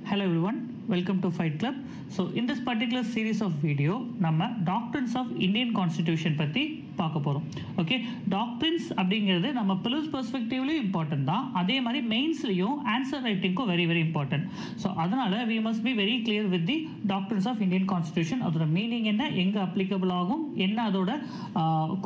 Hello everyone, welcome to Fight Club. So in this particular series of video, நம்ம Doctrines of Indian Constitution பத்தி பார்க்க போறோம். Okay, doctrines அப்படிங்கிறது நம்ம பிலர்ஸ் பெர்ஸ்பெக்டிவ்லயும் important தான், அதே மாதிரி மெயின்ஸ்லயும் ஆன்சர் ரைட்டிங்க்கும் வெரி வெரி இம்பார்ட்டன்ட். ஸோ அதனால we must be very clear with the doctrines of Indian constitution. அதோட மீனிங் என்ன, எங்க அப்ளிகபிள் ஆகும், என்ன அதோட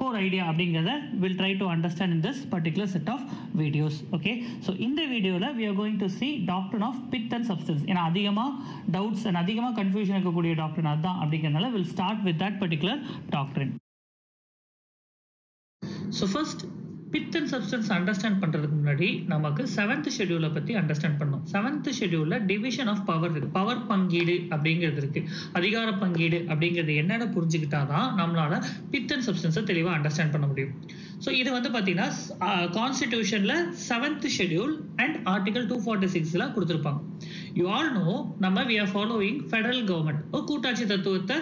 கோர் ஐடியா அப்படிங்கிறத will try to understand in this particular set of videos. Okay, so இந்த வீடியோவில் we are going to see doctrine of pith and substance. ஏன்னா அதிகமாக டவுட்ஸ் அண்ட் அதிகமாக கன்ஃபியூஷன் இருக்கக்கூடிய டாக்ட்ரின் அதுதான். அப்படிங்கிறதுனால will start with that particular doctrine. So first pith and substance understand பண்ணுறதுக்கு முன்னாடி நமக்கு 7th ஷெட்யூலை பற்றி அண்டர்ஸ்டாண்ட் பண்ணணும். 7th ஷெட்யூலில் டிவிஷன் ஆஃப் பவர் இருக்குது, பவர் பங்கீடு அப்படிங்கிறது இருக்குது, அதிகார பங்கீடு அப்படிங்கிறது என்னென்னு புரிஞ்சுக்கிட்டா தான் நம்மளால பித் அண்ட் சப்ஸ்டன்ஸை தெளிவாக அண்டர்ஸ்டாண்ட் பண்ண முடியும். ஸோ இது வந்து பார்த்தீங்கன்னா கான்ஸ்டிடியூஷனில் 7th ஷெட்யூல் அண்ட் ஆர்டிகல் 246 கொடுத்துருப்பாங்க. யூ ஆல் நோ நம்ம we are following federal government, ஒரு கூட்டாட்சி தத்துவத்தை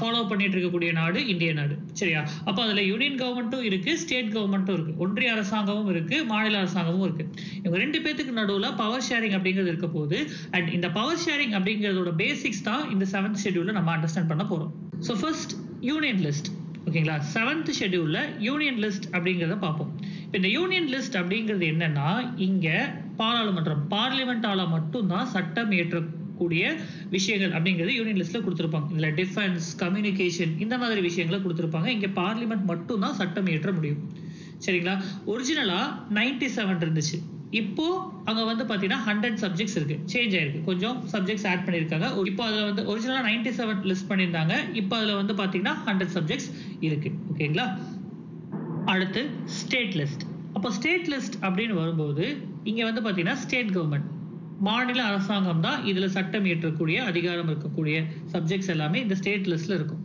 ஃபாலோ பண்ணிட்டு இருக்கக்கூடிய நாடு இந்திய நாடு, சரியா? அப்போ அதில் யூனியன் கவர்மெண்ட்டும் இருக்கு, ஸ்டேட் கவர்மெண்ட்டும் இருக்கு, ஒன்றிய அரசாங்கமும் இருக்கு, மாநில அரசாங்கமும் இருக்கு. இவங்க ரெண்டு பேத்துக்கு நடுவில் பவர் ஷேரிங் அப்படிங்கிறது இருக்க போகுது. அண்ட் இந்த பவர் ஷேரிங் அப்படிங்கிறதோட பேசிக்ஸ் தான் இந்த 7th ஷெட்யூல்ல நம்ம அண்டர்ஸ்டாண்ட் பண்ண போறோம். So first union list. ஓகேங்களா, 7th ஷெட்யூல்ல யூனியன் லிஸ்ட் அப்படிங்கிறத பார்ப்போம். இப்போ இந்த யூனியன் லிஸ்ட் அப்படிங்கிறது என்னன்னா, இங்க பாராளுமன்றம் பார்லிமெண்டால மட்டும்தான் சட்டம் இயற்றக்கூடிய விஷயங்கள் அப்படிங்கிறது யூனியன் லிஸ்ட்ல கொடுத்துருப்பாங்க. இதுல டிஃபென்ஸ், கம்யூனிகேஷன் இந்த மாதிரி விஷயங்களை கொடுத்துருப்பாங்க. இங்க பார்லிமெண்ட் மட்டும்தான் சட்டம் இயற்ற முடியும், சரிங்களா? ஒரிஜினலா 97 இருந்துச்சு, இப்போ அங்க வந்து பாத்தீங்கன்னா 100 சப்ஜெக்ட்ஸ் இருக்கு, சேஞ்ச் ஆயிருக்கு, கொஞ்சம் சப்ஜெக்ட்ஸ் ஆட் பண்ணிருக்காங்க. இப்போ அதுல வந்து ஒரிஜினலா 97 லிஸ்ட் பண்ணியிருந்தாங்க, இப்போ அதுல வந்து பாத்தீங்கன்னா 100 சப்ஜெக்ட்ஸ் இருக்கு. ஓகேங்களா, அடுத்து ஸ்டேட் லிஸ்ட். அப்போ ஸ்டேட் லிஸ்ட் அப்படின்னு வரும்போது இங்க வந்து பாத்தீங்கன்னா ஸ்டேட் கவர்மெண்ட், மாநில அரசாங்கம் தான் இதுல சட்டம் இயற்றக்கூடிய அதிகாரம் இருக்கக்கூடிய சப்ஜெக்ட்ஸ் எல்லாமே இந்த ஸ்டேட் லிஸ்ட்ல இருக்கும்,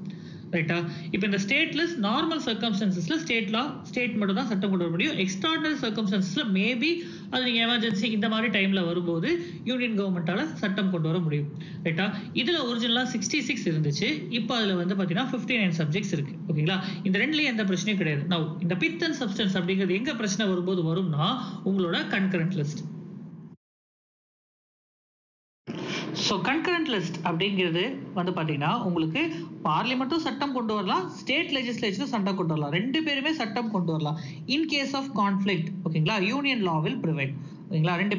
ரைட்டா? இப்போ இந்த ஸ்டேட் லிஸ்ட் நார்மல் சர்க்கம்ஸ்டன்சஸ்ல ஸ்டேட் மட்டும் தான் சட்டம் கொண்டு வர முடியும். எக்ஸ்ட்ராடனரி சர்க்கம்ஸ்டன்சஸ்ல மேபி அது நீங்க எமர்ஜென்சி இந்த மாதிரி டைம்ல வரும்போது யூனியன் கவர்மெண்டால சட்டம் கொண்டு வர முடியும், ரைட்டா? இதுல ஒரிஜினலா 66 இருந்துச்சு, இப்போ அதுல வந்து பாத்தீங்கன்னா 59 சப்ஜெக்ட்ஸ் இருக்கு. ஓகேங்களா, இந்த ரெண்டுலயும் எந்த பிரச்சனையும் கிடையாது. நவ் இந்த பித் அண்ட் சப்ஸ்டன்ஸ் அப்படிங்கிறது எங்க பிரச்சனை வரும்போது வரும்னா உங்களோட concurrent list. So concurrent list அப்படிங்கிறது வந்து பார்த்தீங்கன்னா உங்களுக்கு பார்லிமெண்ட்டும் சட்டம் கொண்டு வரலாம், ஸ்டேட் லெஜிஸ்லேச்சரும் சட்டம் கொண்டு வரலாம், ரெண்டு பேருமே சட்டம் கொண்டு வரலாம். இன் கேஸ் ஆஃப் கான்ஃப்ளிக்ட், ஓகேங்களா, யூனியன் லா வில் ப்ரிவைட். ஓகேங்களா, ரெண்டு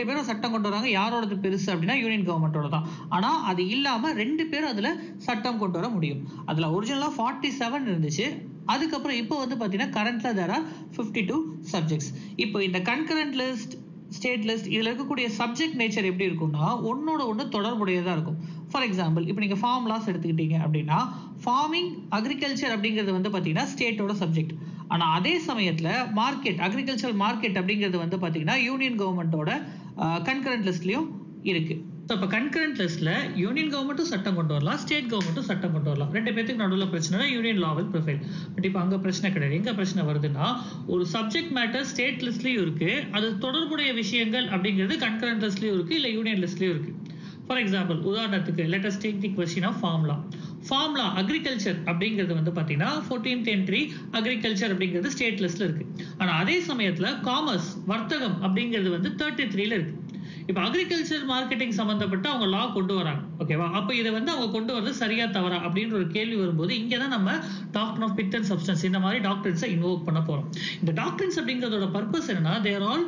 பேரும் சட்டம் கொண்டு வராங்க, யாரோடது பெருசு அப்படின்னா யூனியன் கவர்மெண்டோட தான். ஆனால் அது இல்லாமல் ரெண்டு பேரும் அதில் சட்டம் கொண்டு வர முடியும். அதில் ஒரிஜினலாக 47 இருந்துச்சு, அதுக்கப்புறம் இப்போ வந்து பார்த்தீங்கன்னா கரண்ட்ல தேர் ஆர் 52 சப்ஜெக்ட்ஸ். இப்போ இந்த கன்கரண்ட் லிஸ்ட், ஸ்டேட் லிஸ்ட் இதில் இருக்கக்கூடிய சப்ஜெக்ட் நேச்சர் எப்படி இருக்கும்னா ஒன்னோட ஒன்று தொடர்புடையதாக இருக்கும். ஃபார் எக்ஸாம்பிள் இப்போ நீங்கள் ஃபார்ம் லாஸ் எடுத்துக்கிட்டீங்க அப்படின்னா ஃபார்மிங், அக்ரிகல்ச்சர் அப்படிங்கிறது வந்து பார்த்தீங்கன்னா ஸ்டேட்டோட சப்ஜெக்ட். ஆனால் அதே சமயத்தில் மார்க்கெட், அக்ரிகல்ச்சர் மார்க்கெட் அப்படிங்கிறது வந்து பார்த்தீங்கன்னா யூனியன் கவர்மெண்ட்டோட கன்கரண்ட் லிஸ்ட்லையும் இருக்கு. ஸோ இப்போ கன்கரண்ட் லிஸ்ட்ல யூனியன் கவர்மெண்ட்டும் சட்டம் கொண்டு வரலாம், ஸ்டேட் கவர்மெண்ட்டும் சட்டம் கொண்டு வரலாம். ரெண்டு பேருக்கு நடுவில் பிரச்சனை union law will prevail. But இப்போ அங்கே பிரச்சனை கிடையாது. எங்க பிரச்சனை வருதுன்னா ஒரு சப்ஜெக்ட் மேட்டர் ஸ்டேட் லிஸ்ட்லயும் இருக்கு, அது தொடர்புடைய விஷயங்கள் அப்படிங்கிறது கன்கரண்ட் லிஸ்ட்லயும் இருக்கு, இல்லை யூனியன் லிஸ்ட்லயும் இருக்கு. ஃபார் எக்ஸாம்பிள் உதாரணத்துக்கு let us take the question of formula agriculture அப்படிங்கிறது வந்து பார்த்தீங்கன்னா 14th entry அக்ரிகல்ச்சர் அப்படிங்கிறது ஸ்டேட் லிஸ்ட்ல இருக்கு. ஆனால் அதே சமயத்தில் காமர்ஸ், வர்த்தகம் அப்படிங்கிறது வந்து 33ல இருக்கு. இப்போ அக்ரிகல்ச்சர் மார்க்கெட்டிங் சம்பந்தப்பட்ட அவங்க லா கொண்டு வராங்க, ஓகேவா? அப்போ இதை வந்து அவங்க கொண்டு வரது சரியா தவறா அப்படின்ற ஒரு கேள்வி வரும்போது இங்கே தான் நம்ம doctrine of pith and substance இந்த மாதிரி டாக்ட்ரின்ஸை இன்வோக் பண்ண போறோம். இந்த டாக்ட்ரின்ஸ் அப்படிங்கிறதோட பர்பஸ் என்னன்னா they're all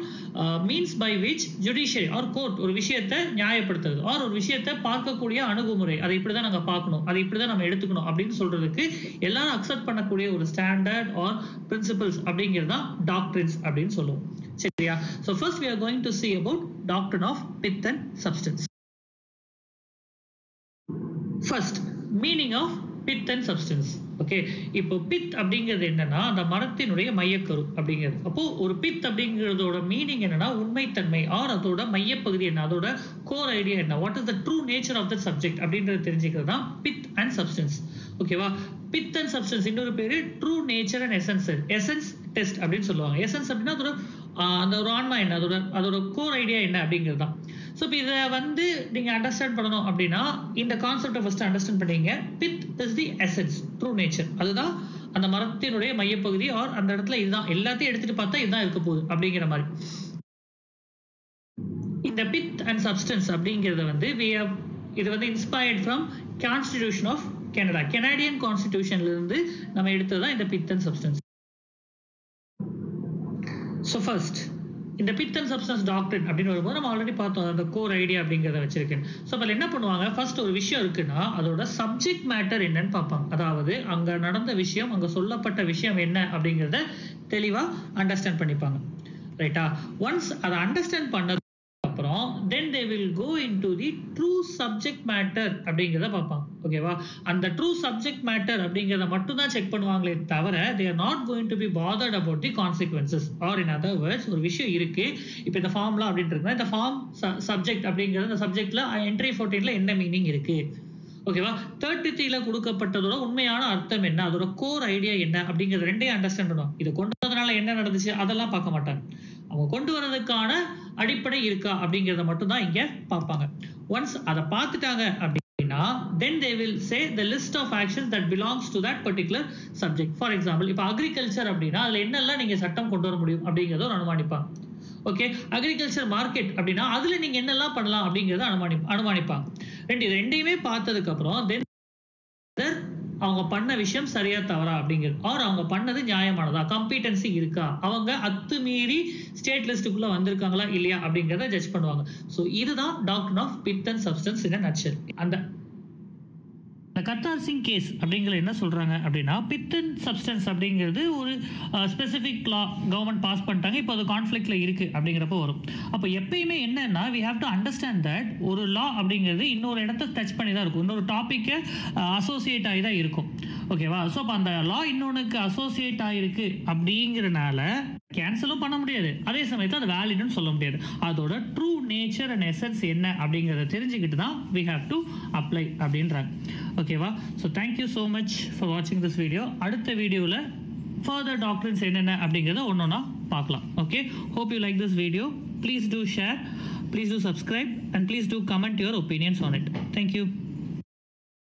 means by which judiciary or court ஒரு விஷயத்தை நியாயப்படுத்துறது ஆர் ஒரு விஷயத்தை பார்க்கக்கூடிய அணுகுமுறை, அதை இப்படிதான் நாங்கள் பார்க்கணும், அதை இப்படிதான் நம்ம எடுத்துக்கணும் அப்படின்னு சொல்றதுக்கு எல்லாரும் அக்செப்ட் பண்ணக்கூடிய ஒரு ஸ்டாண்டர்ட் ஆர் பிரின்சிபல்ஸ் அப்படிங்கிறது தான் டாக்ட்ரின்ஸ் அப்படின்னு சொல்லுவோம், சரியா? So first we are going to see about doctrine of pith and substance. First, meaning of pith and substance. Okay, இப்போ பித் அப்படிங்கிறது என்னன்னா அந்த மரத்தினுடைய மையக்கரு அப்படிங்கிறது. அப்போ ஒரு பித் அப்படிங்கிறதோட மீனிங் என்னன்னா உண்மைத்தன்மை ஆர் அதோட மையப்பகுதி என்ன, அதோட கோர் ஐடியா என்ன, what is the true nature of the subject அப்படின்றது தெரிஞ்சுக்கிறது தான் பித் அண்ட் சப்ஸ்டன்ஸ். ஓகேவா, பித் அண்ட் சப்ஸ்டன்ஸ் இன்னொரு பேரு true nature and essence test அப்படின்னு சொல்லுவாங்க. எசன்ஸ் அப்படின்னா அதோட அந்த ஒரு ஆன்மா என்ன, அதோட கோர் ஐடியா என்ன அப்படிங்கிறது தான். ஸோ இப்போ இதை வந்து நீங்கள் அண்டர்ஸ்டாண்ட் பண்ணணும் அப்படின்னா இந்த கான்செப்டை ஃபர்ஸ்ட் அண்டர்ஸ்டாண்ட் பண்ணீங்க. Pith is the essence, true nature, அதுதான் அந்த மரத்தினுடைய மையப்பகுதி ஆர் அந்த இடத்துல இதுதான் எல்லாத்தையும் எடுத்துட்டு பார்த்தா இதுதான் இருக்க போகுது அப்படிங்கிற மாதிரி. இந்த பித் அண்ட் சப்ஸ்டன்ஸ் அப்படிங்கிறத வந்து இது வந்து inspired from constitution of Canada, Canadian கான்ஸ்டிடியூஷன்ல இருந்து நம்ம எடுத்ததுதான் இந்த pith and substance. So first இந்த பித் அண்ட் சப்ஸ்டன்ஸ் டாக்டரின் அப்படின்னு வரும்போது நம்ம ஆல்ரெடி பார்த்தோம் அந்த கோர் ஐடியா அப்படிங்கிறத வச்சிருக்கேன். ஸோ அதில் என்ன பண்ணுவாங்க, ஃபர்ஸ்ட் ஒரு விஷயம் இருக்குன்னா அதோட சப்ஜெக்ட் மேட்டர் என்னன்னு பார்ப்பாங்க. அதாவது அங்கே நடந்த விஷயம், அங்கே சொல்லப்பட்ட விஷயம் என்ன அப்படிங்கிறத தெளிவாக அண்டர்ஸ்டாண்ட் பண்ணிப்பாங்க. ரைட்டா? ஒன்ஸ் அதை அண்டர்ஸ்டாண்ட் பண்ணது அப்புறம் then they will go into the true subject matter அப்படிங்கிறத பார்ப்பாங்க. ஓகேவா? அந்த true subject matter அப்படிங்கிறத மட்டும் தான் செக் பண்ணுவாங்களே தவிர they are not going to be bothered about the consequences. or in other words, ஒரு விஷயம் இருக்கு, இப்போ இந்த ஃபார்ம்லாம் அப்படின்னு இருக்குன்னா இந்த ஃபார்ம் சப்ஜெக்ட் அப்படிங்கிறது இந்த சப்ஜெக்ட்ல என்ட்ரி 14ல என்ன மீனிங் இருக்கு, ஓகேவா? 33ல கொடுக்கப்பட்டதோட உண்மையான அர்த்தம் என்ன, அதோட கோர் ஐடியா என்ன அப்படிங்கிறது ரெண்டையும் அண்டர்ஸ்டாண்ட் பண்ணுவாங்க. இதை கொண்டு வந்ததுனால என்ன நடந்துச்சு அதெல்லாம் பார்க்க மாட்டாங்க. அவங்க கொண்டு வரதுக்கான அடிப்படை இருக்கா அப்படிங்கிறத மட்டும் தான் இங்க பார்ப்பாங்க. ஒன்ஸ் அதை பார்த்துட்டாங்க அப்படின்னா then they will say the list of actions that belongs to that particular subject. For example, இப்போ அக்ரிகல்ச்சர் அப்படின்னா அதுல என்னெல்லாம் நீங்க சட்டம் கொண்டு வர முடியும் அப்படிங்கிறத ஒரு அனுமானிப்பாங்க. ஓகே, அக்ரிகல்ச்சர் மார்க்கெட் அப்படின்னா அதுல நீங்க என்னெல்லாம் பண்ணலாம் அப்படிங்கறத அனுமானிப்பாங்க. ரெண்டையுமே பார்த்ததுக்கு அப்புறம் தென் அவங்க பண்ண விஷயம் சரியா தவறா அப்படிங்கிறது, ஆர் அவங்க பண்ணது நியாயமானதா, காம்பிடன்சி இருக்கா, அவங்க அத்துமீறி ஸ்டேட் லிஸ்டுக்குள்ள வந்திருக்காங்களா இல்லையா அப்படிங்கறத ஜட்ஜ் பண்ணுவாங்க. ஸோ இதுதான் doctrine of pith and substance in a nutshell. அந்த கர்த்தார் சிங் கேஸ் அப்படிங்கிற என்ன சொல்றாங்க அப்படின்னா பித் அண்ட் சப்ஸ்டன்ஸ் அப்படிங்கிறது ஒரு ஸ்பெசிஃபிக் லா கவர்மெண்ட் பாஸ் பண்ணிட்டாங்க, இப்போ அது கான்ஃப்ளிக்ட்ல இருக்கு அப்படிங்கிறப்ப வரும். அப்போ எப்பயுமே என்னன்னா we have to understand that ஒரு லா அப்படிங்கிறது இன்னொரு இடத்த டச் பண்ணி தான் இருக்கும், இன்னொரு டாப்பிக்கை அசோசியேட் ஆகி தான் இருக்கும். ஓகேவா? ஸோ அப்போ அந்த லா இன்னொன்னுக்கு அசோசியேட் ஆகிருக்கு அப்படிங்கிறனால கேன்சலும் பண்ண முடியாது, அதே சமயத்தில் அது வேலிட்னு சொல்ல முடியாது. அதோட ட்ரூ நேச்சர் அண்ட் எசன்ஸ் என்ன அப்படிங்கிறத தெரிஞ்சுக்கிட்டு தான் we have to apply அப்படின்றாங்க. ஓகேவா? So thank you so much for வாட்சிங் திஸ் வீடியோ. அடுத்த வீடியோவில் ஃபர்தர் டாக்டரின்ஸ் என்னென்ன அப்படிங்கிறத ஒன்றா பார்க்கலாம். Okay, hope you like this video. Please do share, please do subscribe, and please do comment your opinions on it. Thank you.